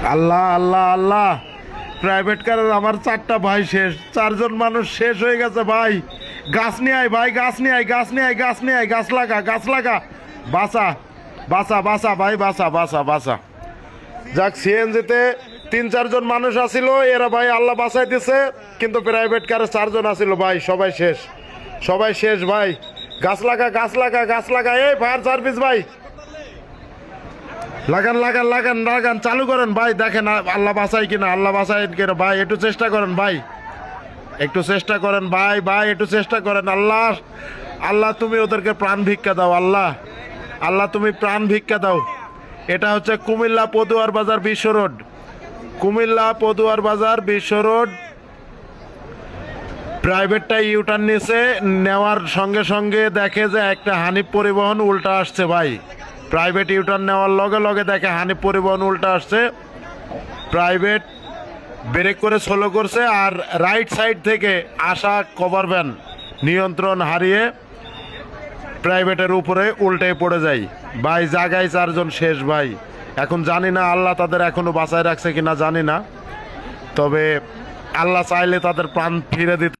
আল্লাহ আল্লাহ আল্লাহ, private কারের আমার 4টা ভাই শেষ, 4জন মানুষ শেষ হয়ে গেছে ভাই। গাছ নিয়ে আয় ভাই, গাছ নিয়ে আয়, গাছ নিয়ে আয়, গাছ নিয়ে আয়, গাছ লাগা, গাছ লাগা। বাসা বাসা বাসা ভাই, বাসা বাসা বাসা। যাক, সিএনজিতে 3-4জন মানুষ আসিল, এরা ভাই আল্লাহ বাঁচাই দিছে, কিন্তু প্রাইভেট কারে 4জন আসিল ভাই, সবাই শেষ, সবাই শেষ ভাই। গাছ লাগা, গাছ লাগা, গাছ লাগা। এই ফায়ার সার্ভিস ভাই, লাগান লাগান লাগান লাগান, চালু করেন ভাই। দেখেন আল্লাহ বাঁচাই কিনা, আল্লাহ বাঁচাই কিনা ভাই, একটু চেষ্টা করেন ভাই, একটু চেষ্টা করেন ভাই, ভাই একটু চেষ্টা করেন। আল্লাহ আল্লাহ, তুমি ওদেরকে প্রাণ ভিক্ষা দাও আল্লাহ, আল্লাহ তুমি প্রাণ ভিক্ষা দাও। এটা হচ্ছে কুমিল্লা পদুয়ার বাজার বিশ্ব রোড, কুমিল্লা পদুয়ার বাজার বিশ্ব রোড। প্রাইভেটটা ইউটার্ন নিচে নেওয়ার সঙ্গে সঙ্গে দেখে যে একটা হানিফ পরিবহন উল্টা আসছে ভাই। প্রাইভেট ইউটার্ন নেওয়ার লগে লগে দেখে হানিফ পরিবহন উল্টা আসছে। প্রাইভেট ব্রেক করে স্লো করছে, আর রাইট সাইড থেকে আসা কভার ভ্যান নিয়ন্ত্রণ হারিয়ে প্রাইভেটের উপরে উল্টে পড়ে যায় ভাই। জায়গায় 4জন শেষ ভাই। এখন জানি না আল্লাহ তাদের এখনো বাঁচায় রাখছে কিনা জানি না, তবে আল্লাহ চাইলে তাদের প্রাণ ফিরে দিতে